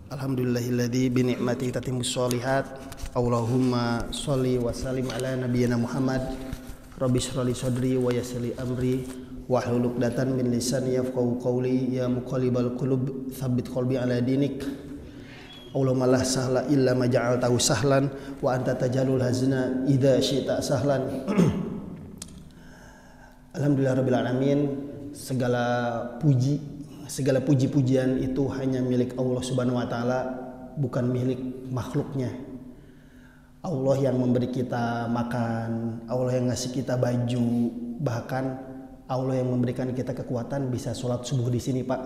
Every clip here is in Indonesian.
Alhamdulillahilladzi bi ni'matihi tatimmus sholihat. Allahumma sholli wa sallim ala nabiyyina Muhammad. Rabbi shrah li sadri wa yassir li amri wahlul 'uqdatam min lisani yafqahu qawli. Ya muqallibal qulub tsabbit qalbi ala dinik. Allahumma la sahla illa ma ja'altahu sahlan wa anta tajalul hazna idza syi'ta sahlan. Alhamdulillahirabbil alamin. Segala puji-pujian itu hanya milik Allah Subhanahu wa taala, bukan milik makhluknya. Allah yang memberi kita makan, Allah yang ngasih kita baju, bahkan Allah yang memberikan kita kekuatan bisa sholat subuh di sini, Pak.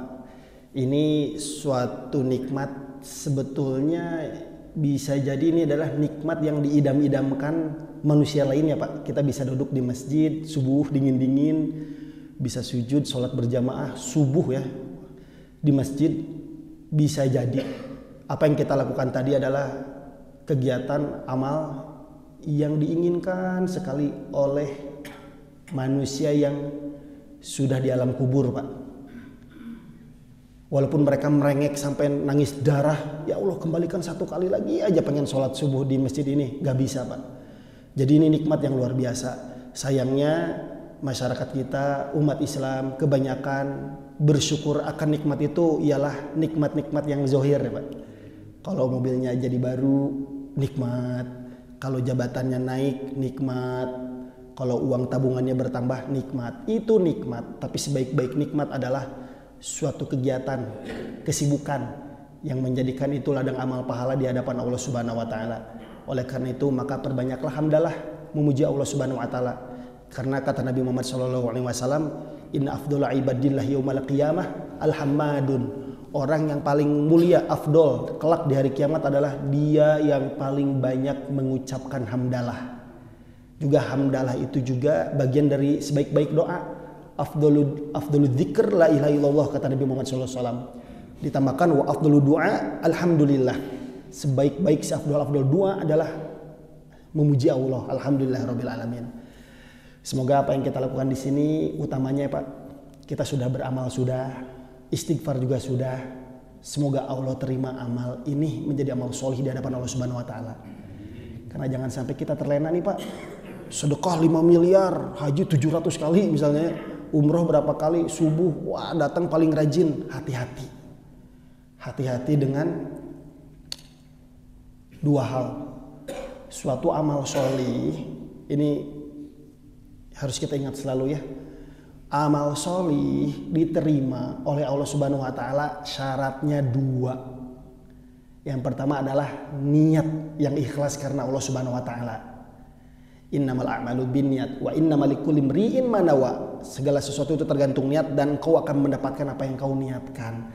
Ini suatu nikmat, sebetulnya bisa jadi ini adalah nikmat yang diidam-idamkan manusia lainnya, Pak. Kita bisa duduk di masjid subuh dingin-dingin, bisa sujud sholat berjamaah subuh ya di masjid. Bisa jadi apa yang kita lakukan tadi adalah kegiatan amal yang diinginkan sekali oleh manusia yang sudah di alam kubur, Pak. Walaupun mereka merengek sampai nangis darah, ya Allah kembalikan satu kali lagi aja pengen sholat subuh di masjid ini, gak bisa, Pak. Jadi ini nikmat yang luar biasa. Sayangnya masyarakat kita, umat Islam kebanyakan bersyukur akan nikmat itu ialah nikmat-nikmat yang zohir ya, Pak. Kalau mobilnya jadi baru, nikmat. Kalau jabatannya naik, nikmat. Kalau uang tabungannya bertambah, nikmat. Itu nikmat. Tapi sebaik-baik nikmat adalah suatu kegiatan, kesibukan yang menjadikan itu ladang amal pahala di hadapan Allah Subhanahu wa taala. Oleh karena itu maka perbanyaklah hamdalah memuji Allah Subhanahu wa taala. Karena kata Nabi Muhammad SAW, inna afdhola ibadillah yaumal qiyamah alhammadun. Orang yang paling mulia, afdol, kelak di hari kiamat adalah dia yang paling banyak mengucapkan hamdalah. Juga hamdalah itu juga bagian dari sebaik-baik doa. Afdolu dzikr la ilaha illallah, kata Nabi Muhammad SAW. Ditambahkan wa afdolu doa alhamdulillah. Sebaik-baik afdol doa adalah memuji Allah. Alhamdulillah rabbil alamin. Semoga apa yang kita lakukan di sini utamanya Pak, kita sudah beramal, sudah istighfar juga sudah. Semoga Allah terima amal ini menjadi amal solih di hadapan Allah Subhanahu wa taala. Karena jangan sampai kita terlena nih Pak. Sedekah 5 miliar, haji 700 kali misalnya, umroh berapa kali, subuh, wah datang paling rajin. Hati-hati. Hati-hati dengan dua hal. Suatu amal solih ini harus kita ingat selalu ya. Amal solih diterima oleh Allah Subhanahu wa taala syaratnya dua. Yang pertama adalah niat yang ikhlas karena Allah Subhanahu wa taala. Innamal a'malu binniyat wa innamal likulli imri'in ma nawa. Segala sesuatu itu tergantung niat dan kau akan mendapatkan apa yang kau niatkan.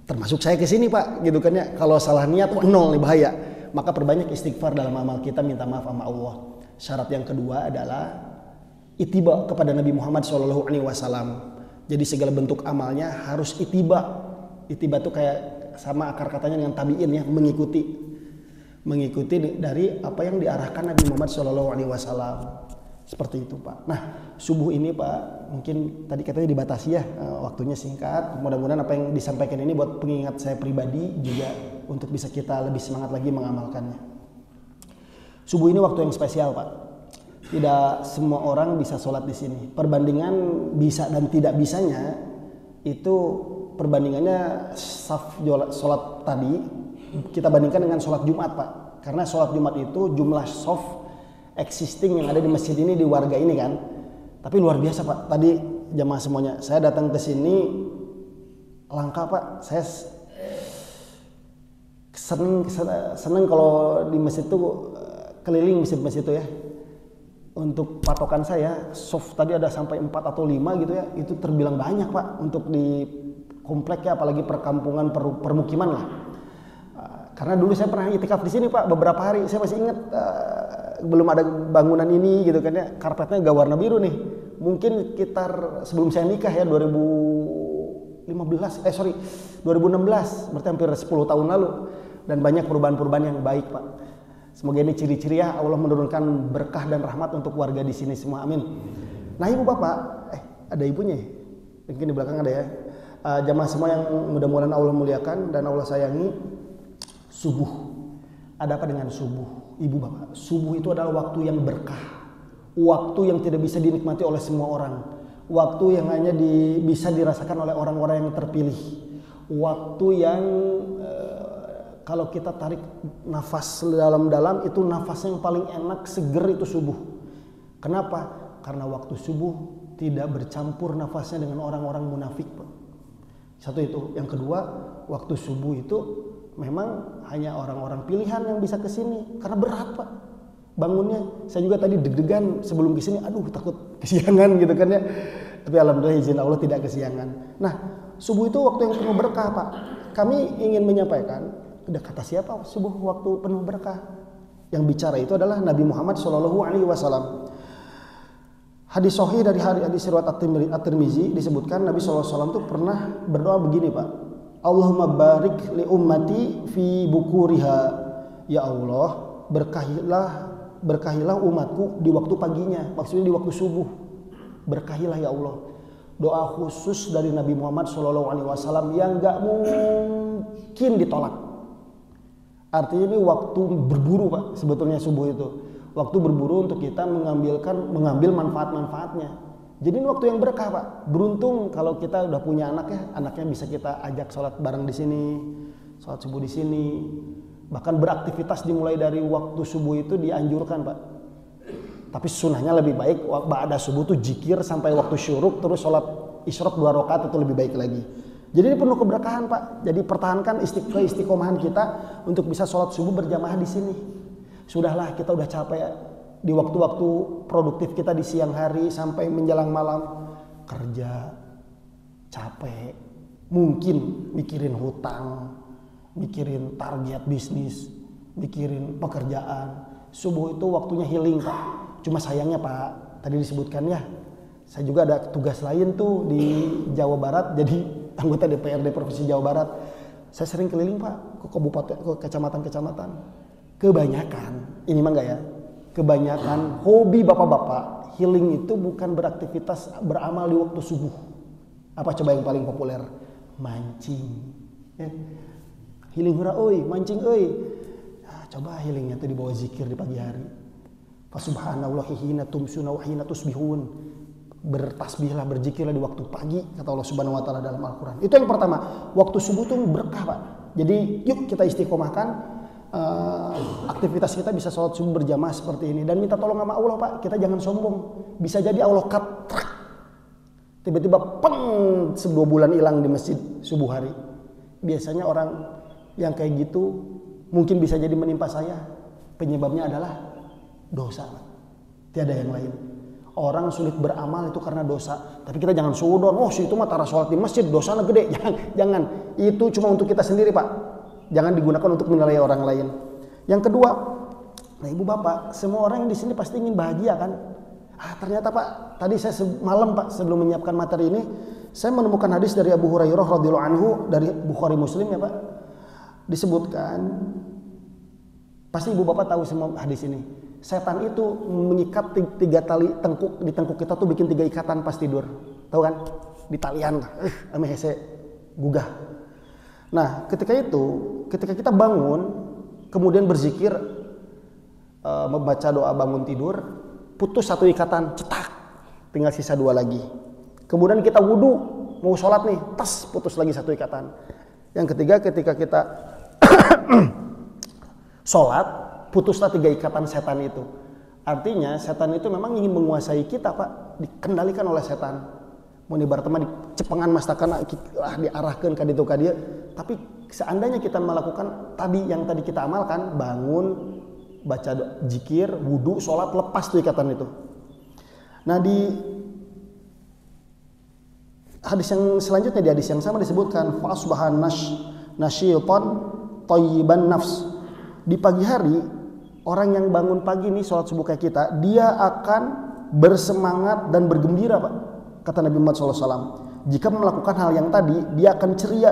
Termasuk saya ke sini Pak, gitu kan ya. Kalau salah niat nol nih bahaya. Maka perbanyak istighfar dalam amal kita, minta maaf sama Allah. Syarat yang kedua adalah itiba kepada Nabi Muhammad SAW. Jadi segala bentuk amalnya harus itiba. Itiba itu kayak sama akar katanya dengan tabiin ya, mengikuti dari apa yang diarahkan Nabi Muhammad SAW. Seperti itu Pak. Nah subuh ini Pak, mungkin tadi katanya dibatasi ya, waktunya singkat. Mudah-mudahan apa yang disampaikan ini buat pengingat saya pribadi juga untuk bisa kita lebih semangat lagi mengamalkannya. Subuh ini waktu yang spesial Pak. Tidak semua orang bisa sholat di sini. Perbandingan bisa dan tidak bisanya itu perbandingannya sholat tadi kita bandingkan dengan sholat Jumat Pak. Karena sholat Jumat itu jumlah soft existing yang ada di masjid ini, di warga ini kan. Tapi luar biasa Pak. Tadi jamaah semuanya. Saya datang ke sini langka Pak. Saya seneng kalau di masjid itu keliling masjid-masjid itu ya. Untuk patokan saya, soft tadi ada sampai 4 atau 5 gitu ya. Itu terbilang banyak Pak untuk di komplek ya, apalagi perkampungan, permukiman lah. Karena dulu saya pernah itikaf di sini Pak beberapa hari. Saya masih ingat belum ada bangunan ini gitu kan ya. Karpetnya gak warna biru nih. Mungkin sekitar sebelum saya nikah ya 2016. Berarti hampir 10 tahun lalu. Dan banyak perubahan-perubahan yang baik Pak. Semoga ini ciri-ciri ya Allah menurunkan berkah dan rahmat untuk warga di sini semua. Amin. Nah ibu bapak, ada ibunya, mungkin di belakang ada ya. Jamaah semua yang mudah-mudahan Allah muliakan dan Allah sayangi. Subuh. Ada apa dengan subuh? Ibu bapak, subuh itu adalah waktu yang berkah. Waktu yang tidak bisa dinikmati oleh semua orang. Waktu yang hanya bisa dirasakan oleh orang-orang yang terpilih. Waktu yang kalau kita tarik nafas dalam-dalam, itu nafas yang paling enak, seger itu subuh. Kenapa? Karena waktu subuh tidak bercampur nafasnya dengan orang-orang munafik, Pak. Satu itu. Yang kedua, waktu subuh itu memang hanya orang-orang pilihan yang bisa ke sini karena berat, Pak. Bangunnya. Saya juga tadi deg-degan sebelum ke sini, aduh takut kesiangan gitu kan ya. Tapi alhamdulillah izin Allah tidak kesiangan. Nah, subuh itu waktu yang penuh berkah, Pak. Kami ingin menyampaikan, udah kata siapa subuh waktu penuh berkah? Yang bicara itu adalah Nabi Muhammad SAW. Hadis sahih dari hadis riwayat At-Tirmizi disebutkan Nabi SAW itu pernah berdoa begini, Pak. Allahumma barik li ummati fi bukuriha. Ya Allah, berkahilah umatku di waktu paginya, maksudnya di waktu subuh. Berkahilah ya Allah. Doa khusus dari Nabi Muhammad SAW yang gak mungkin ditolak. Artinya ini waktu berburu, Pak, sebetulnya subuh itu. Waktu berburu untuk kita mengambil manfaat-manfaatnya. Jadi ini waktu yang berkah, Pak. Beruntung kalau kita udah punya anak ya, anaknya bisa kita ajak sholat bareng di sini, sholat subuh di sini. Bahkan beraktivitas dimulai dari waktu subuh itu dianjurkan, Pak. Tapi sunnahnya lebih baik ba'da subuh tuh zikir sampai waktu syuruk, terus sholat isyraq 2 rakaat itu lebih baik lagi. Jadi ini penuh keberkahan, Pak. Jadi pertahankan istiqomahan kita untuk bisa sholat subuh berjamaah di sini. Sudahlah, kita udah capek di waktu-waktu produktif kita di siang hari sampai menjelang malam kerja, capek, mungkin mikirin hutang, mikirin target bisnis, mikirin pekerjaan. Subuh itu waktunya healing, Pak. Cuma sayangnya, Pak, tadi disebutkan ya, saya juga ada tugas lain tuh di Jawa Barat, jadi anggota DPRD Provinsi Jawa Barat. Saya sering keliling, Pak, ke kabupaten, ke kecamatan-kecamatan. Kebanyakan, ini mah enggak ya, kebanyakan hobi bapak-bapak healing itu bukan beraktivitas beramal di waktu subuh. Apa coba yang paling populer? Mancing. Ya. Healing hura oi, mancing oi. Nah, coba healingnya itu dibawa zikir di pagi hari. Fasubhanallahi hina tumsuna wa hina tusbihun. Bertasbihlah, berzikirlah di waktu pagi, kata Allah Subhanahu wa taala dalam Al-Qur'an. Itu yang pertama. Waktu subuh itu berkah, Pak. Jadi yuk kita istiqomahkan aktivitas kita bisa sholat subuh berjamaah seperti ini dan minta tolong sama Allah, Pak. Kita jangan sombong. Bisa jadi Allah cut, tiba-tiba peng 2 bulan hilang di masjid subuh hari. Biasanya orang yang kayak gitu mungkin bisa jadi menimpa saya. Penyebabnya adalah dosa, Pak. Tiada yang lain. Orang sulit beramal itu karena dosa. Tapi kita jangan sudon, oh si itu mah tara sholat di masjid, dosanya gede. Jangan. Itu cuma untuk kita sendiri, Pak. Jangan digunakan untuk menilai orang lain. Yang kedua, nah ibu bapak, semua orang yang di sini pasti ingin bahagia kan? Ternyata, Pak, tadi saya malam, Pak, sebelum menyiapkan materi ini, saya menemukan hadis dari Abu Hurairah radhiyallahu anhu dari Bukhari Muslim ya, Pak. Disebutkan, pasti ibu bapak tahu semua hadis ini. Setan itu mengikat 3 tali tengkuk, di tengkuk kita tuh bikin 3 ikatan pas tidur. Tahu kan? Di talian, ame hese gugah. Nah, ketika kita bangun, kemudian berzikir, membaca doa bangun tidur, putus 1 ikatan, cetak, tinggal sisa 2 lagi. Kemudian kita wudhu, mau sholat nih, tas, putus lagi 1 ikatan. Yang ketiga, ketika kita sholat, putuslah 3 ikatan setan itu. Artinya setan itu memang ingin menguasai kita, Pak, dikendalikan oleh setan. Mau nibar teman cepengan mastakan diarahkan ke ditu ka dia. Tapi seandainya kita melakukan yang tadi kita amalkan, bangun, baca zikir, wudu, sholat, lepas tuh ikatan itu. Nah, di hadis yang selanjutnya, di hadis yang sama disebutkan fa asbahan nasyitan thayyiban nafs. Di pagi hari, orang yang bangun pagi nih sholat subuh kayak kita, dia akan bersemangat dan bergembira, Pak. Kata Nabi Muhammad SAW, jika melakukan hal yang tadi, dia akan ceria.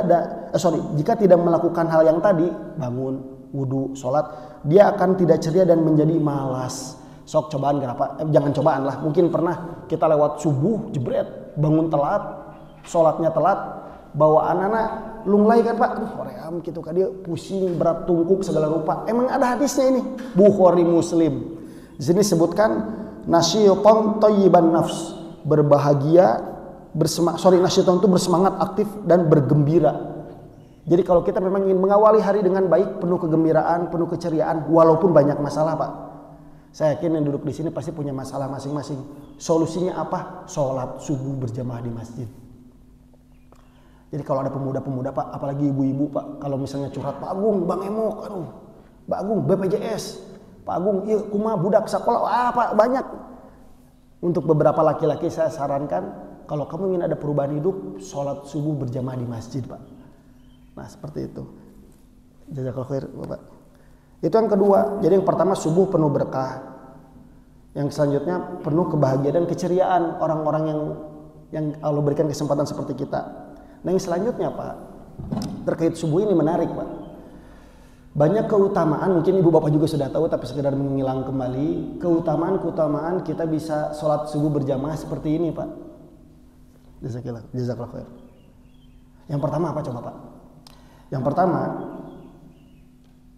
Jika tidak melakukan hal yang tadi, bangun, wudu, sholat, dia akan tidak ceria dan menjadi malas. Sok cobaan jangan cobaan lah. Mungkin pernah kita lewat subuh, jebret, bangun telat, sholatnya telat, bawa anak-anak lunglai kan Pak, hoream gitu kan, dia pusing, berat tungkuk segala rupa. Emang ada hadisnya ini, Bukhari Muslim. Di sini sebutkan nasyiton thayyiban nafs, berbahagia, nasyiton itu bersemangat, aktif dan bergembira. Jadi kalau kita memang ingin mengawali hari dengan baik, penuh kegembiraan, penuh keceriaan, walaupun banyak masalah Pak. Saya yakin yang duduk di sini pasti punya masalah masing-masing. Solusinya apa? Sholat subuh berjamaah di masjid. Jadi kalau ada pemuda-pemuda Pak, apalagi ibu-ibu Pak, kalau misalnya curhat, Pak Agung, Bang Emok, aduh, Pak Agung, BPJS, Pak Agung, iya kumah budak sekolah, Pak, banyak. Untuk beberapa laki-laki saya sarankan, kalau kamu ingin ada perubahan hidup, sholat subuh berjamaah di masjid Pak. Nah seperti itu. Jazakallahu khair Bapak. Itu yang kedua. Jadi yang pertama subuh penuh berkah. Yang selanjutnya penuh kebahagiaan dan keceriaan orang-orang yang Allah berikan kesempatan seperti kita. Nah yang selanjutnya Pak, terkait subuh ini menarik Pak. Banyak keutamaan, mungkin ibu bapak juga sudah tahu, tapi sekedar mengulang kembali. Keutamaan kita bisa sholat subuh berjamaah seperti ini Pak. Jazakallahu khair. Yang pertama apa coba Pak? Yang pertama,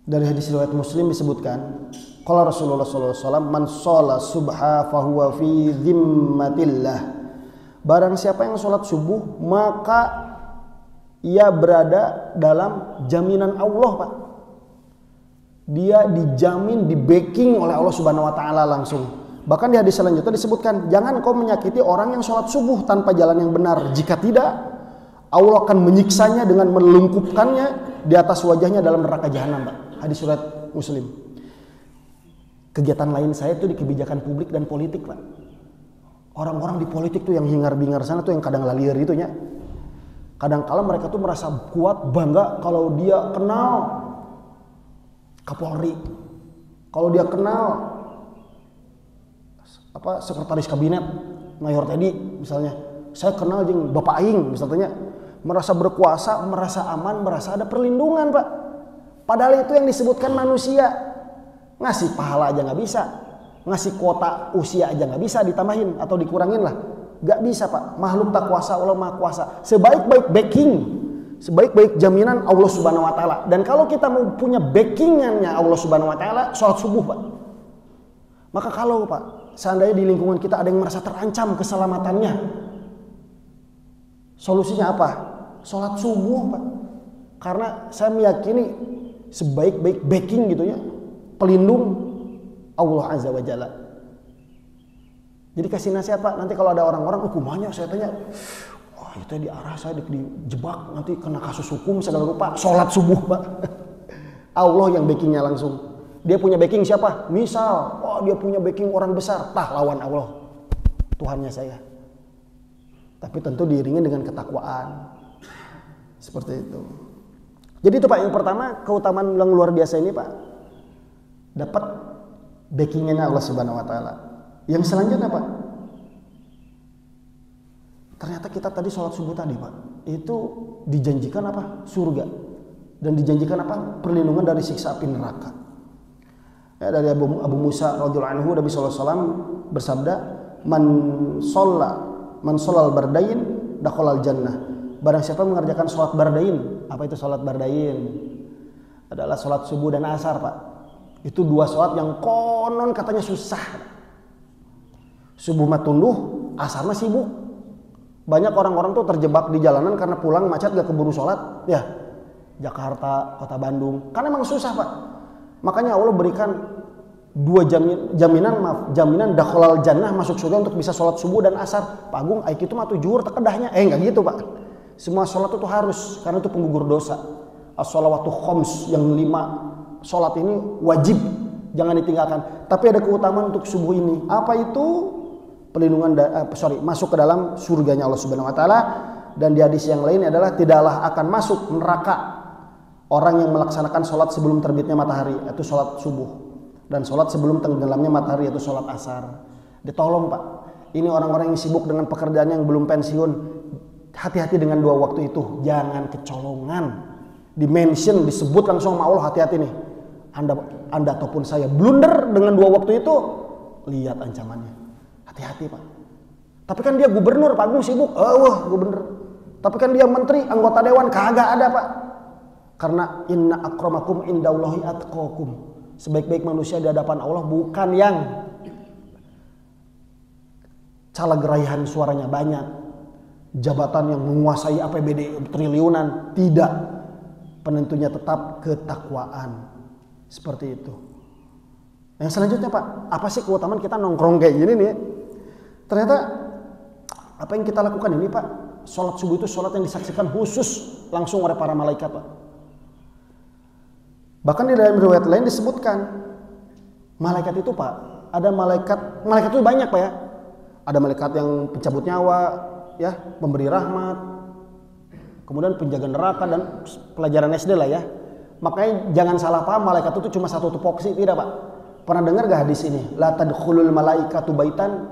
dari hadis riwayat Muslim disebutkan, qala Rasulullah sallallahu alaihi wasallam, man shalla subha fahuwa fi dhimmatillah. Barang siapa yang sholat subuh, maka ia berada dalam jaminan Allah Pak. Dia dijamin, di backing oleh Allah Subhanahu wa taala langsung. Bahkan di hadis selanjutnya disebutkan, jangan kau menyakiti orang yang sholat subuh tanpa jalan yang benar. Jika tidak, Allah akan menyiksanya dengan melungkupkannya di atas wajahnya dalam neraka jahanam Pak. Hadis surat Muslim. Kegiatan lain saya tuh di kebijakan publik dan politik Pak. Orang-orang di politik tuh yang hingar-bingar sana tuh yang kadang lalir itu ya. Kadang-kala mereka tuh merasa kuat, bangga kalau dia kenal Kapolri, kalau dia kenal sekretaris kabinet Mayor Teddy misalnya, saya kenal jeung Bapak Aing misalnya, merasa berkuasa, merasa aman, merasa ada perlindungan Pak. Padahal itu yang disebutkan manusia. Ngasih pahala aja nggak bisa, ngasih kuota usia aja nggak bisa ditambahin atau dikurangin lah, nggak bisa Pak. Makhluk tak kuasa, Allah maha kuasa. Sebaik-baik backing, sebaik-baik jaminan Allah Subhanahu wa taala. Dan kalau kita mau punya backingannya Allah Subhanahu wa taala, sholat subuh Pak. Maka kalau Pak, seandainya di lingkungan kita ada yang merasa terancam keselamatannya, solusinya apa? Sholat subuh Pak. Karena saya meyakini sebaik-baik backing gitu ya, pelindung Allah Azza wa Jalla. Jadi kasih nasihat Pak, nanti kalau ada orang-orang hukumannya saya tanya, wah itu di arah saya dijebak, nanti kena kasus hukum segala rupa. Sholat subuh Pak. Allah yang backingnya langsung. Dia punya backing siapa? Misal, oh dia punya backing orang besar, tah lawan Allah, Tuhannya saya. Tapi tentu diiringi dengan ketakwaan. Seperti itu. Jadi itu Pak, yang pertama keutamaan yang luar biasa ini Pak, dapat backingnya Allah Subhanahu wa taala. Yang selanjutnya Pak, ternyata kita tadi sholat subuh tadi Pak, itu dijanjikan apa? Surga. Dan dijanjikan apa? Perlindungan dari siksa api neraka. Ya, dari Abu Musa radhiyallahu anhu, Nabi sallallahu alaihi wasallam bersabda, man sholal bardain dakhalal jannah. Barang siapa mengerjakan sholat bardain. Apa itu sholat bardain? Adalah sholat subuh dan asar Pak. Itu dua sholat yang konon katanya susah. Subuh mah tunduh, asar mah sibuk. Banyak orang-orang tuh terjebak di jalanan karena pulang macet gak keburu sholat. Ya, Jakarta, kota Bandung. Karena emang susah Pak. Makanya Allah berikan dua jaminan dakhalal jannah, masuk surga untuk bisa sholat subuh dan asar. Pak Agung, aik itu mah tujuhur tekedahnya. Enggak gitu Pak. Semua sholat itu harus, karena itu penggugur dosa. As-sholawatu khoms, yang 5 sholat ini wajib, jangan ditinggalkan. Tapi ada keutamaan untuk subuh ini. Apa itu? Perlindungan, masuk ke dalam surganya Allah Subhanahu wa taala. Dan di hadis yang lain adalah tidaklah akan masuk neraka orang yang melaksanakan sholat sebelum terbitnya matahari, yaitu sholat subuh. Dan sholat sebelum tenggelamnya matahari, yaitu sholat asar. Ditolong Pak, ini orang-orang yang sibuk dengan pekerjaan yang belum pensiun. Hati-hati dengan dua waktu itu, jangan kecolongan. Dimention, disebut langsung sama Allah, hati-hati nih. Anda ataupun saya blunder dengan dua waktu itu, lihat ancamannya. Hati-hati Pak. Tapi kan dia gubernur, Pak Agung sibuk. Gubernur. Tapi kan dia menteri, anggota dewan, kagak ada Pak. Karena inna akramakum indallahi atqakum. Sebaik-baik manusia di hadapan Allah bukan yang calegerahan suaranya banyak, jabatan yang menguasai APBD triliunan, tidak. Penentunya tetap ketakwaan. Seperti itu. Yang selanjutnya Pak, apa sih keutamaan kita nongkrong kayak gini nih? Ternyata apa yang kita lakukan ini Pak, sholat subuh itu sholat yang disaksikan khusus langsung oleh para malaikat Pak. Bahkan di dalam riwayat lain disebutkan malaikat itu Pak, ada malaikat itu banyak Pak ya. Ada malaikat yang pencabut nyawa, ya, pemberi rahmat, kemudian penjaga neraka dan pelajaran SD lah ya. Makanya jangan salah paham malaikat itu cuma satu tupoksi, tidak Pak. Pernah dengar gak hadis ini? La tadkhulul malaikatu baitan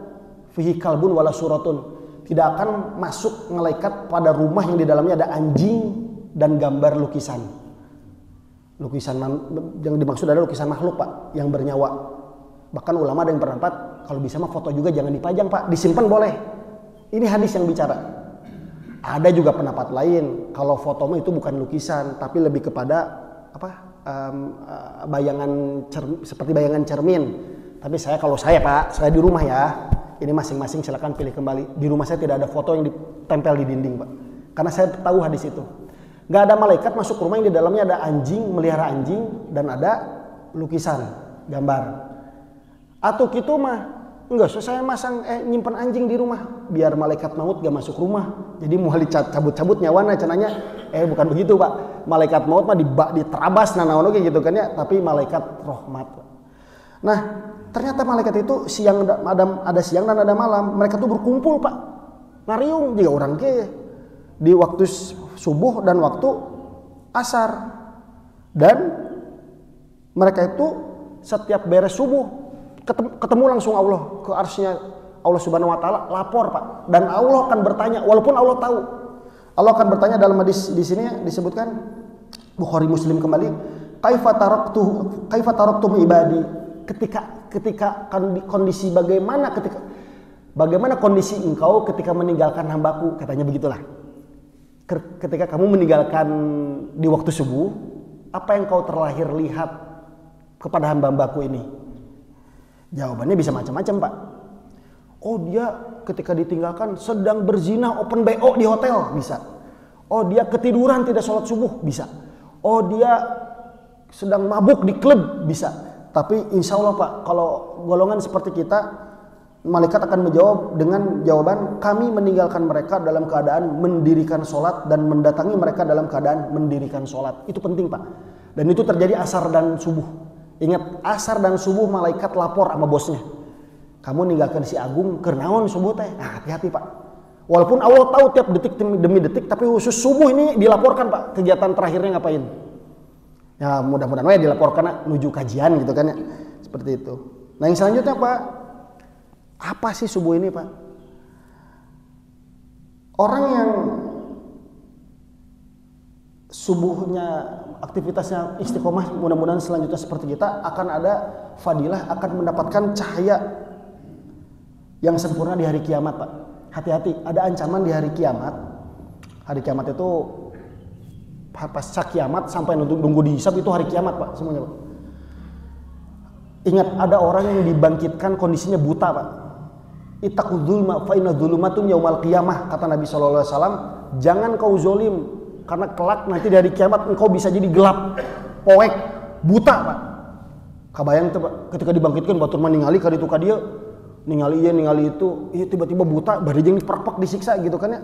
fihi kalbun wala suratun. Tidak akan masuk malaikat pada rumah yang di dalamnya ada anjing dan gambar lukisan. Lukisan yang dimaksud adalah lukisan makhluk Pak yang bernyawa. Bahkan ulama ada yang berpendapat kalau bisa mah foto juga jangan dipajang Pak, disimpan boleh. Ini hadis yang bicara. Ada juga pendapat lain kalau fotomu itu bukan lukisan tapi lebih kepada seperti bayangan cermin. Tapi kalau saya Pak, saya di rumah ya. Ini masing-masing silakan pilih kembali. Di rumah saya tidak ada foto yang ditempel di dinding Pak. Karena saya tahu hadis itu. Gak ada malaikat masuk ke rumah yang di dalamnya ada anjing, melihara anjing, dan ada lukisan, gambar. Atau gitu mah, enggak, saya masang nyimpen anjing di rumah, biar malaikat maut gak masuk rumah. Jadi mau cabut-cabut nyawana, cenanya, bukan begitu Pak. Malaikat maut mah diterabas, nanawan kayak gitu kan ya, tapi malaikat rahmat. Nah, ternyata malaikat itu ada siang dan ada malam. Mereka tuh berkumpul Pak, ngariung juga orang ke di waktu subuh dan waktu asar. Dan mereka itu setiap beres subuh ketemu langsung Allah ke arsy-Nya Allah Subhanahu wa taala, lapor Pak. Dan Allah akan bertanya, walaupun Allah tahu. Allah akan bertanya dalam hadis di sini disebutkan Bukhari Muslim kembali, kaifa taraktum ibadi? Ketika kondisi bagaimana kondisi engkau ketika meninggalkan hambaku, katanya begitulah. Ketika kamu meninggalkan di waktu subuh, apa yang kau terlahir lihat kepada hamba-hambaku ini? Jawabannya bisa macam-macam Pak. Oh, dia ketika ditinggalkan sedang berzina open BO di hotel, bisa. Oh, dia ketiduran tidak sholat subuh, bisa. Oh, dia sedang mabuk di klub, bisa. Tapi insya Allah Pak, kalau golongan seperti kita, malaikat akan menjawab dengan jawaban, kami meninggalkan mereka dalam keadaan mendirikan sholat dan mendatangi mereka dalam keadaan mendirikan sholat. Itu penting Pak. Dan itu terjadi asar dan subuh. Ingat, asar dan subuh malaikat lapor sama bosnya. Kamu ninggalkan si Agung kernaon subuh teh. Nah, hati-hati Pak. Walaupun Allah tahu tiap detik demi detik, tapi khusus subuh ini dilaporkan Pak. Kegiatan terakhirnya ngapain? Ya mudah-mudahan dilaporkan menuju kajian gitu kan ya. Seperti itu. Nah yang selanjutnya Pak, apa sih subuh ini Pak? Orang yang subuhnya aktivitasnya istiqomah, mudah-mudahan selanjutnya seperti kita akan ada fadilah, akan mendapatkan cahaya yang sempurna di hari kiamat Pak. Hati-hati, ada ancaman di hari kiamat. Hari kiamat itu pasca kiamat sampai nunggu dihisab itu hari kiamat Pak, semuanya Pak. Ingat, ada orang yang dibangkitkan kondisinya buta Pak. Ittaqu dzulma fa inna dzulumatun yaumal qiyamah, kata Nabi sallallahu alaihi wasallam, jangan kau zolim karena kelak nanti dari kiamat engkau bisa jadi gelap, poek, buta Pak. Kabayang tuh Pak, ketika dibangkitkan batur mah ningali ka ditu ka dieu, ningali ieu ningali itu, tiba-tiba buta, bari jeung diperpak disiksa gitu kan ya.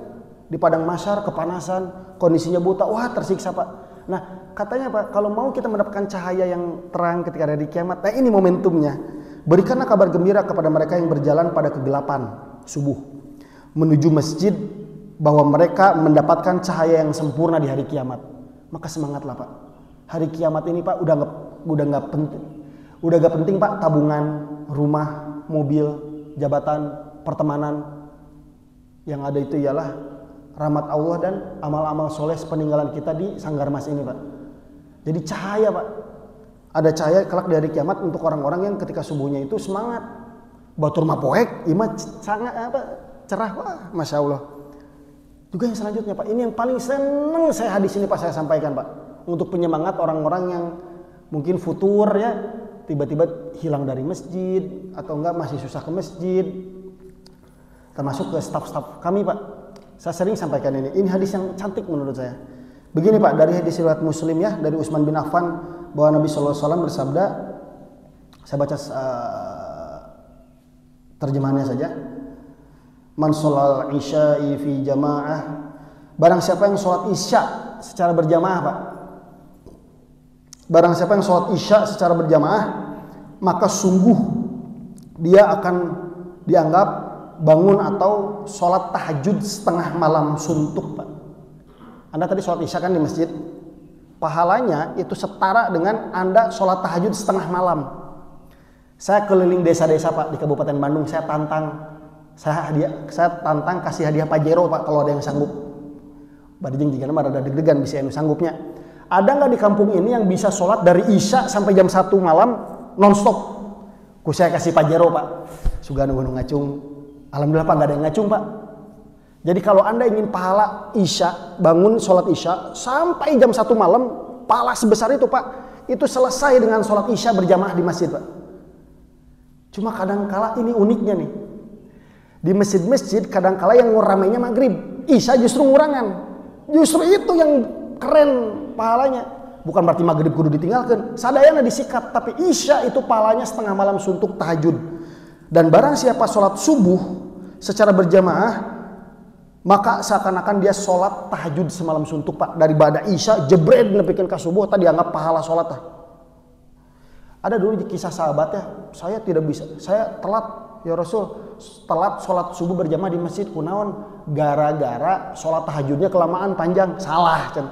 Di padang mahsyar kepanasan, kondisinya buta, wah tersiksa Pak. Nah katanya Pak, kalau mau kita mendapatkan cahaya yang terang ketika ada di kiamat, nah ini momentumnya. Berikanlah kabar gembira kepada mereka yang berjalan pada kegelapan subuh menuju masjid, bahwa mereka mendapatkan cahaya yang sempurna di hari kiamat. Maka semangatlah Pak. Hari kiamat ini Pak udah gak penting Pak tabungan, rumah, mobil, jabatan, pertemanan. Yang ada itu ialah rahmat Allah dan amal-amal soleh peninggalan kita di Sanggar Mas ini Pak. Jadi cahaya Pak. Ada cahaya kelak dari kiamat untuk orang-orang yang ketika subuhnya itu semangat. Batur mapoek, imah sangat cerah, wah Masya Allah. Juga yang selanjutnya Pak, ini yang paling seneng saya hadis ini Pak saya sampaikan Pak. Untuk penyemangat orang-orang yang mungkin futur ya, tiba-tiba hilang dari masjid atau enggak masih susah ke masjid. Termasuk ke staf-staf kami Pak. Saya sering sampaikan ini. Ini hadis yang cantik menurut saya. Begini Pak, dari hadis riwayat Muslim ya, dari Utsman bin Affan bahwa Nabi SAW bersabda, saya baca terjemahannya saja. Man sholal isya'i fi jamaah, barang siapa yang sholat isya secara berjamaah Pak, barang siapa yang sholat isya secara berjamaah, maka sungguh dia akan dianggap bangun atau sholat tahajud setengah malam suntuk Pak. Anda tadi sholat isya kan di masjid, pahalanya itu setara dengan Anda sholat tahajud setengah malam. Saya keliling desa-desa Pak di Kabupaten Bandung, saya tantang kasih hadiah Pajero Pak kalau ada yang sanggup. Badijeng jika nama ada deg-degan bisa yang sanggupnya. Ada nggak di kampung ini yang bisa sholat dari isya sampai jam 1 malam nonstop? Ku saya kasih Pajero Pak. Suga nunggu ngacung. Alhamdulillah Pak nggak ada yang ngacung Pak. Jadi kalau Anda ingin pahala isya, bangun sholat isya sampai jam 1 malam, pahala sebesar itu Pak, itu selesai dengan sholat isya berjamaah di masjid Pak. Cuma kadangkala ini uniknya nih. Di masjid-masjid kadangkala yang ramainya maghrib, isya justru ngurangan. Justru itu yang keren pahalanya. Bukan berarti maghrib kudu ditinggalkan, sadayana disikat, tapi isya itu pahalanya setengah malam suntuk tahajud. Dan barang siapa sholat subuh secara berjamaah, maka seakan-akan dia sholat tahajud semalam suntuk Pak. Dari ba'da isya jebret nepikan ke subuh tadi dianggap pahala sholat. Ada dulu kisah sahabat ya, saya tidak bisa, saya telat ya Rasul, telat sholat subuh berjamaah di masjid kunaon gara-gara sholat tahajudnya kelamaan panjang. Salah kan.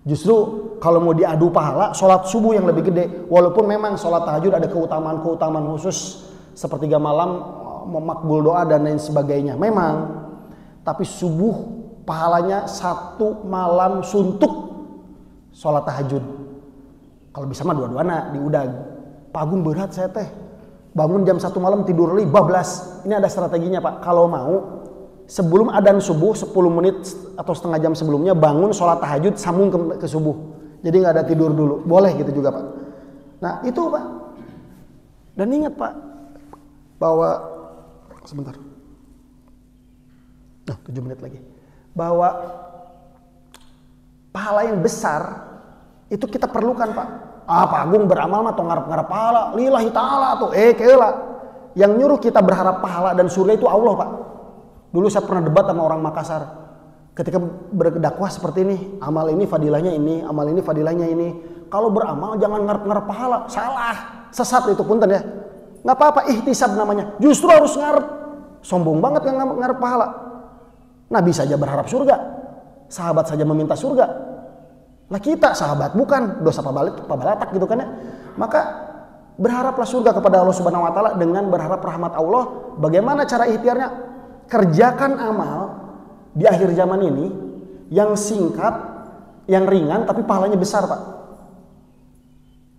Justru kalau mau diadu pahala, sholat subuh yang lebih gede. Walaupun memang sholat tahajud ada keutamaan-keutamaan khusus, sepertiga malam, memakbul doa dan lain sebagainya. Memang, tapi subuh pahalanya 1 malam suntuk sholat tahajud. Kalau bisa mah dua-duana diudag. Pagung berat saya teh. Bangun jam 1 malam tidur li bablas. Ini ada strateginya Pak. Kalau mau sebelum adzan subuh 10 menit atau setengah jam sebelumnya bangun sholat tahajud sambung ke subuh. Jadi nggak ada tidur dulu. Boleh gitu juga Pak. Nah itu Pak. Dan ingat Pak bahwa sebentar. Nah 7 menit lagi. Bahwa pahala yang besar itu kita perlukan Pak. Pak Agung beramal mah tong ngarep-ngarep pahala lillahi ta'ala tuh keula. Yang nyuruh kita berharap pahala dan surga itu Allah Pak. Dulu saya pernah debat sama orang Makassar ketika berdakwah seperti ini, amal ini fadilahnya ini, amal ini fadilahnya ini. Kalau beramal jangan ngarep-ngarep pahala, salah, sesat itu punten ya. Nggak apa-apa, ihtisab namanya. Justru harus ngarep. Sombong banget yang ngarep pahala. Nabi saja berharap surga, sahabat saja meminta surga. Lah kita sahabat bukan, dosa pabalatak gitu kan ya. Maka berharaplah surga kepada Allah Subhanahu wa taala dengan berharap rahmat Allah. Bagaimana cara ikhtiarnya? Kerjakan amal di akhir zaman ini yang singkat, yang ringan tapi pahalanya besar Pak.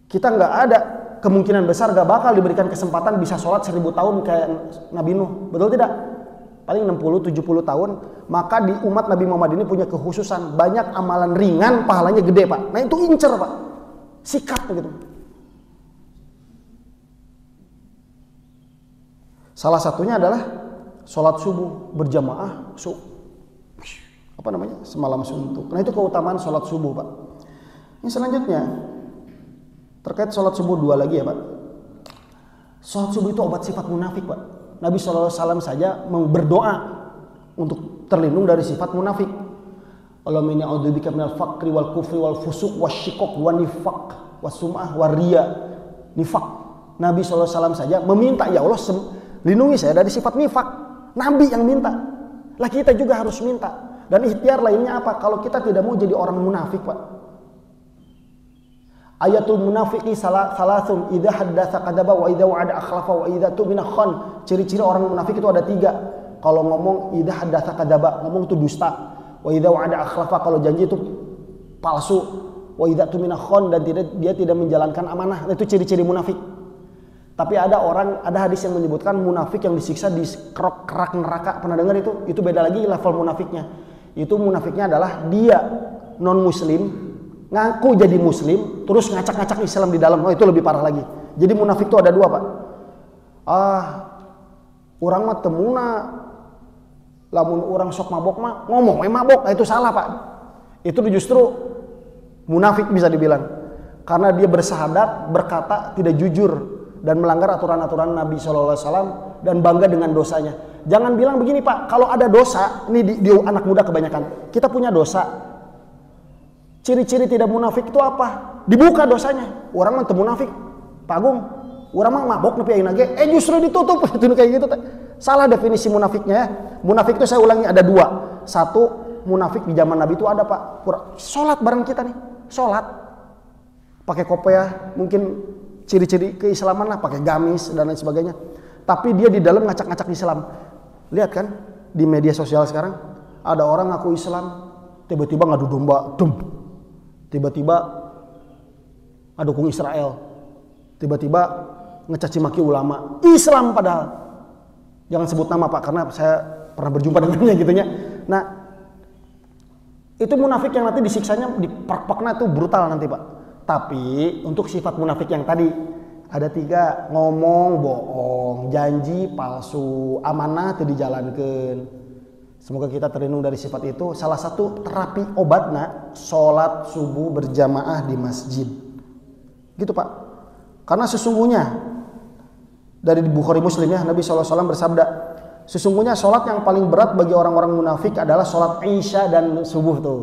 Kita nggak ada kemungkinan besar nggak bakal diberikan kesempatan bisa sholat 1000 tahun kayak Nabi Nuh. Betul tidak? Paling 60-70 tahun. Maka di umat Nabi Muhammad ini punya kekhususan. Banyak amalan ringan, pahalanya gede Pak. Nah itu incer Pak. Sikat gitu. Salah satunya adalah sholat subuh berjamaah. Semalam suntuk. Nah itu keutamaan sholat subuh Pak. Ini selanjutnya. Terkait sholat subuh 2 lagi ya Pak. Sholat subuh itu obat sifat munafik Pak. Nabi SAW saja berdoa untuk terlindung dari sifat munafik. Allahumma inni a'udzubika minal faqri wal kufri wal fusuq wasyiqaq wan nifaq wasum'ah waria. Nifaq. Nabi SAW saja meminta, ya Allah lindungi saya dari sifat nifak. Nabi yang minta. Lah kita juga harus minta. Dan ikhtiar lainnya apa? Kalau kita tidak mau jadi orang munafik Pak. Ayatul munafiqi salasun idza haddatsa kadzaba wa idza wa'ada akhlafa wa idza tu'mina khan. Ciri-ciri orang munafik itu ada 3. Kalau ngomong idza haddatsa kadzaba, ngomong itu dusta. Wa idza wa'ada akhlafa, kalau janji itu palsu. Wa idza tu'mina khan, dan dia tidak menjalankan amanah. Itu ciri-ciri munafik. Tapi ada hadis yang menyebutkan munafik yang disiksa di kerak neraka. Pernah dengar itu? Itu beda lagi level munafiknya. Itu munafiknya adalah dia non muslim, ngaku jadi muslim, terus ngacak-ngacak Islam di dalam. Oh, itu lebih parah lagi. Jadi munafik itu ada dua, Pak. Orang mah temuna, lamun orang sok mabok mah ngomong mabok, itu salah, Pak. Itu justru munafik bisa dibilang. Karena dia bersahadat, berkata tidak jujur dan melanggar aturan-aturan Nabi SAW dan bangga dengan dosanya. Jangan bilang begini, Pak, kalau ada dosa, ini di anak muda kebanyakan, kita punya dosa. Ciri-ciri tidak munafik itu apa? Dibuka dosanya. Orang mah teu munafik, Pak Agung. Orang mah mabok nepi ayeuna ge, justru ditutup itu kayak gitu. Salah definisi munafiknya ya. Munafik itu saya ulangi ada dua. Satu, munafik di zaman Nabi itu ada, Pak. Sholat bareng kita nih, sholat. Pakai kopiah, mungkin ciri-ciri keislaman lah, pakai gamis dan lain sebagainya. Tapi dia di dalam ngacak-ngacak Islam. Lihat kan di media sosial sekarang ada orang ngaku Islam, tiba-tiba ngadu domba, tiba-tiba ngadukung Israel, tiba-tiba ngecaci maki ulama Islam padahal. Jangan sebut nama, Pak, karena saya pernah berjumpa dengannya gitunya. Nah, itu munafik yang nanti disiksanya di park-parknya tuh brutal nanti, Pak. Tapi untuk sifat munafik yang tadi ada 3, ngomong bohong, janji palsu, amanah teu dijalankeun. Semoga kita terlindung dari sifat itu. Salah satu terapi obatna sholat subuh berjamaah di masjid. Gitu, Pak. Karena sesungguhnya dari Bukhari Muslim ya, Nabi SAW bersabda, sesungguhnya sholat yang paling berat bagi orang-orang munafik adalah sholat Isya dan subuh tuh.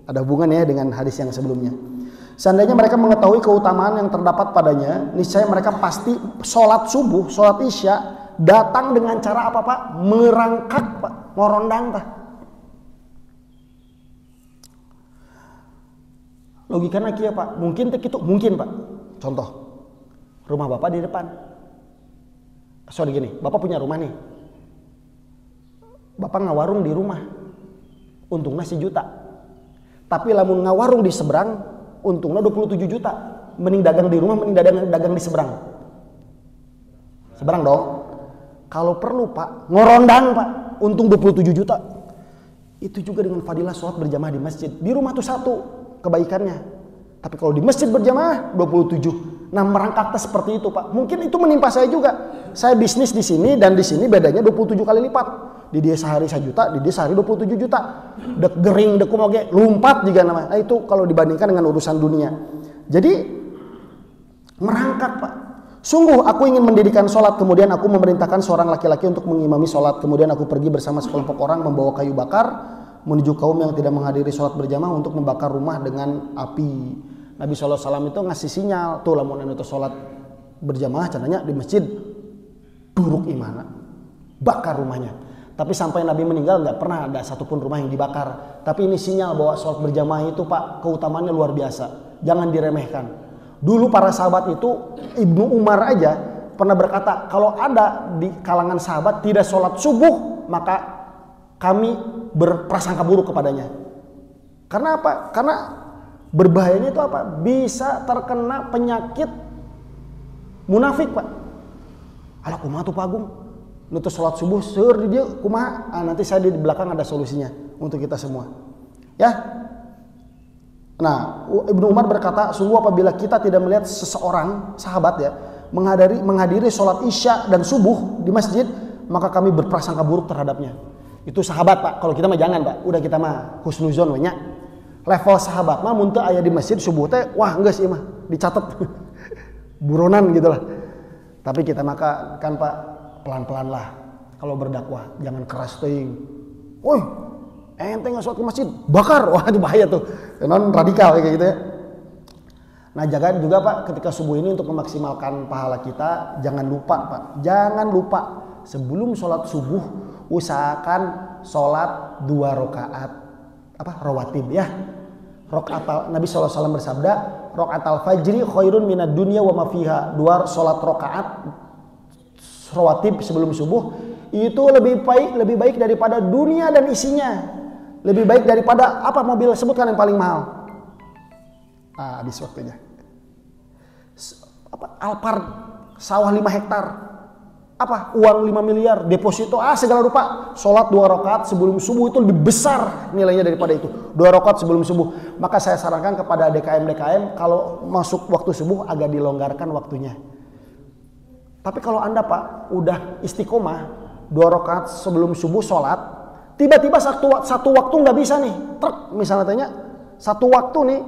Ada hubungannya dengan hadis yang sebelumnya. Seandainya mereka mengetahui keutamaan yang terdapat padanya, niscaya mereka pasti sholat subuh, sholat Isya datang dengan cara apa, Pak? Merangkak, Pak, ngorondang, Pak. Logikanya kia, Pak. Mungkin itu mungkin, Pak. Contoh, rumah Bapak di depan. Sorry gini, Bapak punya rumah nih. Bapak ngawarung di rumah, untungnya 1 juta. Tapi lamun ngawarung di seberang, untungnya 27 juta. Mending dagang di rumah, mending dagang di seberang. Seberang dong. Kalau perlu, Pak, ngorondang, Pak, untung 27 juta. Itu juga dengan fadilah sholat berjamaah di masjid. Di rumah tuh 1 kebaikannya. Tapi kalau di masjid berjamaah 27. Nah, merangkaknya seperti itu, Pak. Mungkin itu menimpa saya juga. Saya bisnis di sini dan di sini bedanya 27 kali lipat. Di dia sehari 1 juta, di dia sehari 27 juta. Dek gering, dek kumoge, lumpat juga namanya. Nah, itu kalau dibandingkan dengan urusan dunia. Jadi merangkak, Pak. Sungguh aku ingin mendirikan sholat, kemudian aku memerintahkan seorang laki-laki untuk mengimami sholat. Kemudian aku pergi bersama sekelompok orang membawa kayu bakar menuju kaum yang tidak menghadiri sholat berjamaah untuk membakar rumah dengan api. Nabi SAW itu ngasih sinyal, tuh lamun itu sholat berjamaah caranya di masjid, duruk imana, bakar rumahnya. Tapi sampai Nabi meninggal nggak pernah ada satupun rumah yang dibakar. Tapi ini sinyal bahwa sholat berjamaah itu, Pak, keutamaannya luar biasa. Jangan diremehkan. Dulu para sahabat itu, Ibnu Umar aja pernah berkata, kalau ada di kalangan sahabat tidak sholat subuh, maka kami berprasangka buruk kepadanya. Karena apa? Karena berbahayanya itu apa? Bisa terkena penyakit munafik, Pak. Alah kumaha tuh, Pak Agung? Nutus sholat subuh seur di dia kumaha? Nanti saya di belakang ada solusinya untuk kita semua. Ya. Nah, Ibnu Umar berkata, sungguh apabila kita tidak melihat seseorang sahabat ya menghadiri sholat Isya dan subuh di masjid, maka kami berprasangka buruk terhadapnya. Itu sahabat, Pak. Kalau kita mah jangan, Pak. Udah kita mah husnuzon we nya. Level sahabat mah mun teu aya di masjid subuh teh wah geus ieu mah dicatet. Buronan gitu lah. Tapi kita maka kan, Pak, pelan-pelan lah kalau berdakwah, jangan keras teuing. Woi, ente nggak sholat ke masjid, bakar, wah itu bahaya tuh, non radikal kayak gitu ya. Nah, jaga juga, Pak, ketika subuh ini untuk memaksimalkan pahala kita, jangan lupa, Pak, jangan lupa sebelum sholat subuh usahakan sholat 2 rakaat rawatib ya. Nabi SAW bersabda, rakaat fajri khairun minad dunya wa ma fiha. 2 sholat rakaat rawatib sebelum subuh itu lebih baik daripada dunia dan isinya. Lebih baik daripada apa mobil, sebutkan yang paling mahal. Habis waktunya. Alphard sawah 5 hektar. apa uang 5 miliar, deposito, segala rupa. Sholat 2 rakaat sebelum subuh itu lebih besar nilainya daripada itu. 2 rakaat sebelum subuh. Maka saya sarankan kepada DKM kalau masuk waktu subuh agak dilonggarkan waktunya. Tapi kalau Anda Pak udah istiqomah 2 rakaat sebelum subuh sholat, tiba-tiba satu waktu nggak bisa nih, misalnya tanya, satu waktu nih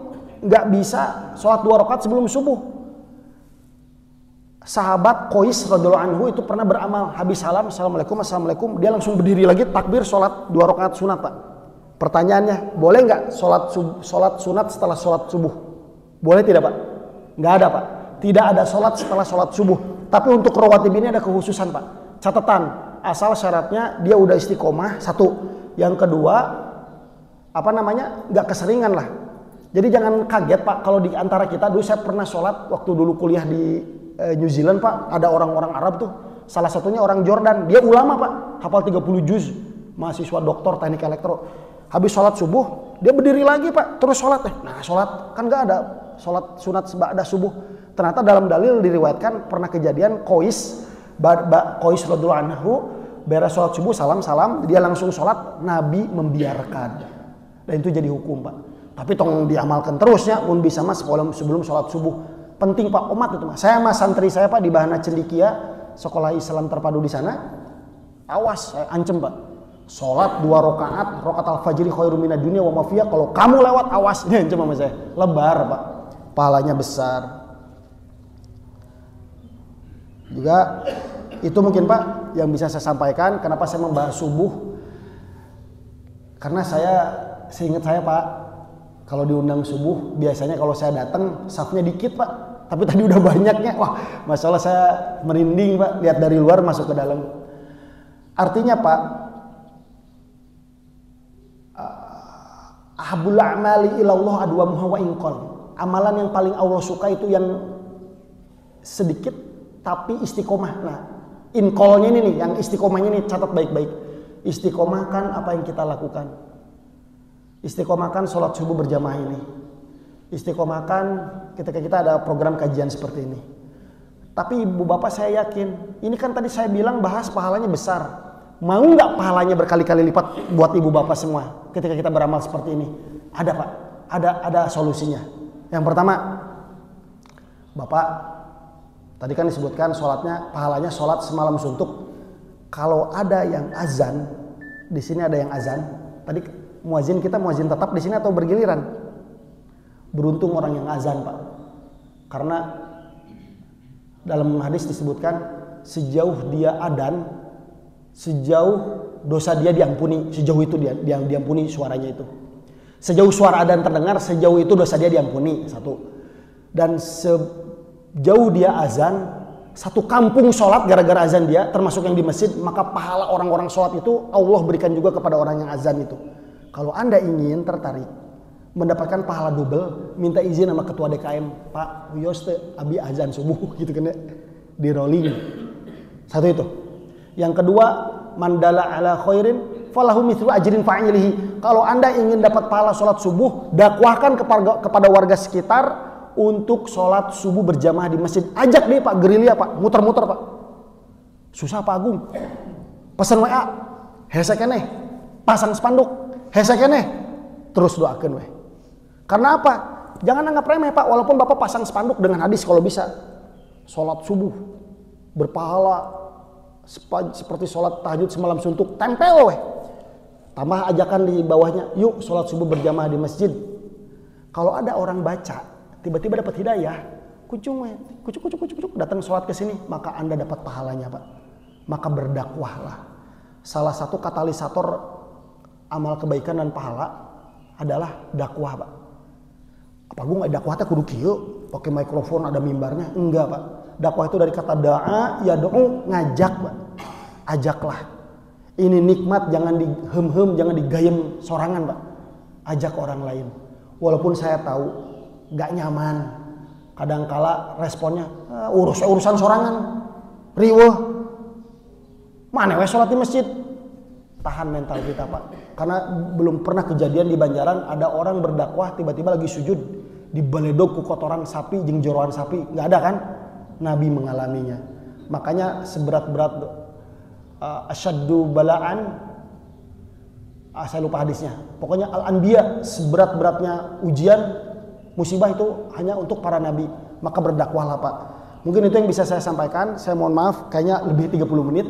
nggak bisa sholat 2 rakaat sebelum subuh. Sahabat Qais radhiyallahu anhu itu pernah beramal, habis salam, assalamualaikum, dia langsung berdiri lagi takbir sholat 2 rakaat sunat Pak. Pertanyaannya, boleh nggak sholat sunat setelah sholat subuh? Boleh tidak Pak? Nggak ada Pak. Tidak ada sholat setelah sholat subuh. Tapi untuk rawatib ini ada kekhususan Pak. Catatan, asal syaratnya dia udah istiqomah, satu. Yang kedua, nggak keseringan lah. Jadi jangan kaget Pak kalau di antara kita, dulu saya pernah sholat waktu dulu kuliah di New Zealand Pak, ada orang-orang Arab tuh, salah satunya orang Jordan, dia ulama Pak, hafal 30 juz, mahasiswa doktor teknik elektro. Habis sholat subuh, dia berdiri lagi Pak, terus sholat. Nah sholat, kan gak ada sholat sunat ba'da subuh. Ternyata dalam dalil diriwayatkan pernah kejadian Qais radhiyallahu anhu, beres sholat subuh, salam, dia langsung sholat, Nabi membiarkan. Dan itu jadi hukum Pak. Tapi tolong diamalkan terusnya, pun bisa mas sebelum sholat subuh. Penting Pak, umat itu Mas. Saya sama santri saya Pak di Bahana Cendikia, sekolah Islam terpadu di sana. Awas, saya ancam Pak. Sholat 2 rakaat, rakaat al-fajri khairum minad dunya wa ma fiha. Kalau kamu lewat, awas, ini ancam sama saya. Lebar Pak, pahalanya besar. Juga itu mungkin Pak yang bisa saya sampaikan. Kenapa saya membahas subuh? Karena seingat saya Pak, kalau diundang subuh, biasanya kalau saya datang, safnya dikit Pak. Tapi tadi udah banyaknya. Wah, Masya Allah saya merinding Pak. Lihat dari luar masuk ke dalam. Artinya Pak, ahabul a'mali ilallah adwamuha wa inqal. Amalan yang paling Allah suka itu yang sedikit tapi istiqomah. Nah, inqalnya ini nih, yang istiqomahnya ini catat baik-baik. Istiqomahkan apa yang kita lakukan. Istiqomahkan sholat subuh berjamaah ini. Istiqomahkan ketika kita ada program kajian seperti ini. Tapi ibu bapak saya yakin, ini kan tadi saya bilang bahas pahalanya besar. Mau nggak pahalanya berkali-kali lipat buat ibu bapak semua ketika kita beramal seperti ini? Ada Pak, ada solusinya. Yang pertama, Bapak, tadi kan disebutkan sholatnya, pahalanya sholat semalam suntuk. Kalau ada yang azan, di sini ada yang azan. Tadi muazin kita muazin tetap di sini atau bergiliran? Beruntung orang yang azan Pak. Karena dalam hadis disebutkan sejauh dia adan, sejauh dosa dia diampuni, sejauh itu dia diampuni suaranya itu. Sejauh suara adan terdengar, sejauh itu dosa dia diampuni, satu. Dan sejauh dia azan, satu kampung sholat gara-gara azan dia, termasuk yang di masjid, maka pahala orang-orang sholat itu Allah berikan juga kepada orang yang azan itu. Kalau Anda ingin tertarik mendapatkan pahala double, minta izin sama ketua DKM, Pak Wios abi azan subuh gitu kan ya, di rolling. Satu itu. Yang kedua, mandala ala khairin falahu mithlu ajrin fa'ilihi. Kalau Anda ingin dapat pahala sholat subuh, dakwahkan kepada warga sekitar untuk sholat subuh berjamaah di masjid. Ajak deh Pak, gerilya Pak, muter-muter Pak. Susah Pak Agung. Pesan WA, hesekeneh, pasang spanduk, hesekeneh, terus doakan weh. Karena apa? Jangan anggap remeh Pak, walaupun Bapak pasang spanduk dengan hadis kalau bisa. Sholat subuh berpahala seperti sholat tahajud semalam suntuk, tempel weh. Tambah ajakan di bawahnya, yuk sholat subuh berjamaah di masjid. Kalau ada orang baca, tiba-tiba dapat hidayah, kucuk, datang sholat ke sini, maka Anda dapat pahalanya Pak. Maka berdakwahlah. Salah satu katalisator amal kebaikan dan pahala adalah dakwah Pak. Apa gue nggak dakwah kudu kieu, pakai mikrofon ada mimbarnya? Enggak Pak. Dakwah itu dari kata da'a, ya do'u, ngajak Pak. Ajaklah. Ini nikmat, jangan dihem-hem, jangan digayem sorangan Pak. Ajak orang lain. Walaupun saya tahu gak nyaman. Kadangkala responnya, urusan sorangan. Riweh. Mana weh sholat di masjid? Tahan mental kita Pak. Karena belum pernah kejadian di Banjaran ada orang berdakwah tiba-tiba lagi sujud dibaledog ku kotoran sapi jeung joroan sapi. Gak ada kan? Nabi mengalaminya. Makanya seberat-berat asyaddu bala'an, saya lupa hadisnya. Pokoknya al-anbiya, seberat-beratnya ujian, musibah itu hanya untuk para nabi. Maka berdakwahlah Pak. Mungkin itu yang bisa saya sampaikan. Saya mohon maaf, kayaknya lebih 30 menit.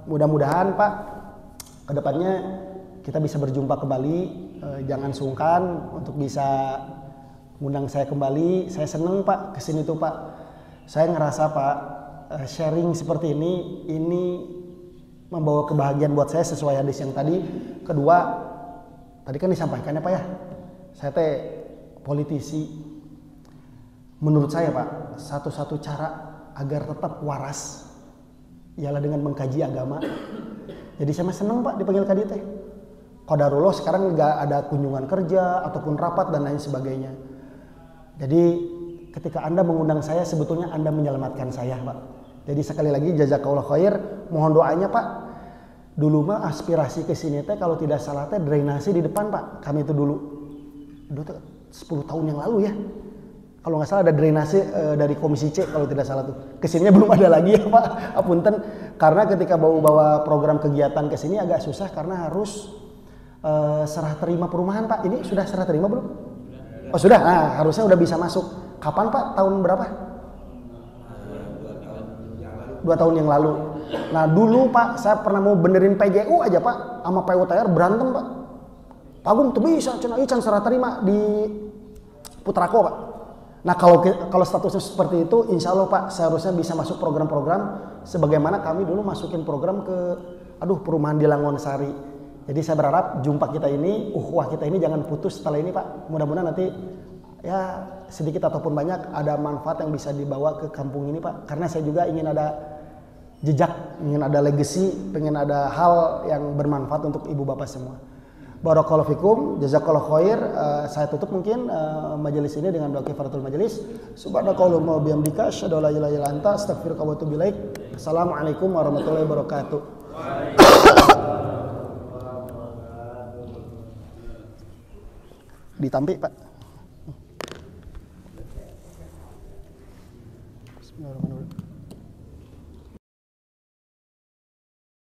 Mudah-mudahan Pak, kedepannya kita bisa berjumpa kembali. Jangan sungkan untuk bisa undang saya kembali. Saya seneng Pak kesini tuh Pak. Saya ngerasa Pak, sharing seperti ini membawa kebahagiaan buat saya sesuai hadis yang tadi. Kedua, tadi kan disampaikan ya Pak ya, saya teh politisi. Menurut saya Pak, satu-satu cara agar tetap waras ialah dengan mengkaji agama. Jadi saya seneng Pak dipanggil kadi teh. Qadarullah sekarang nggak ada kunjungan kerja ataupun rapat dan lain sebagainya. Jadi ketika Anda mengundang saya, sebetulnya Anda menyelamatkan saya Pak. Jadi sekali lagi jazakallah khair, mohon doanya Pak. Dulu mah aspirasi ke sini teh kalau tidak salah teh drainase di depan Pak. Kami itu dulu 10 tahun yang lalu ya. Kalau nggak salah ada drainase dari Komisi C kalau tidak salah tuh. Kesininya belum ada lagi ya Pak. Apunten, karena ketika bawa program kegiatan ke sini agak susah karena harus serah terima perumahan Pak. Ini sudah serah terima belum? Oh sudah, nah harusnya udah bisa masuk. Kapan Pak? Tahun berapa? 2 tahun yang lalu. Nah dulu Pak, saya pernah mau benerin PJU aja Pak, sama PUTR berantem Pak. Pak Agung tuh bisa, can serah terima di Putrako Pak. Nah kalau statusnya seperti itu, insya Allah Pak, seharusnya bisa masuk program-program sebagaimana kami dulu masukin program ke perumahan di Langonsari. Jadi saya berharap jumpa kita ini, ukhuwah kita ini jangan putus setelah ini Pak. Mudah-mudahan nanti ya sedikit ataupun banyak ada manfaat yang bisa dibawa ke kampung ini Pak. Karena saya juga ingin ada jejak, ingin ada legacy, pengen ada hal yang bermanfaat untuk ibu bapak semua. Barakallahu fikum, jazakallahu khair. Saya tutup mungkin majelis ini dengan doa kifaratul majelis. Subhanakallahumma wa bihamdika asyhadu an la ilaha illa anta astaghfiruka wa atubu ilaik. Assalamualaikum warahmatullahi wabarakatuh. Ditampik Pak. Bismillahirrahmanirrahim.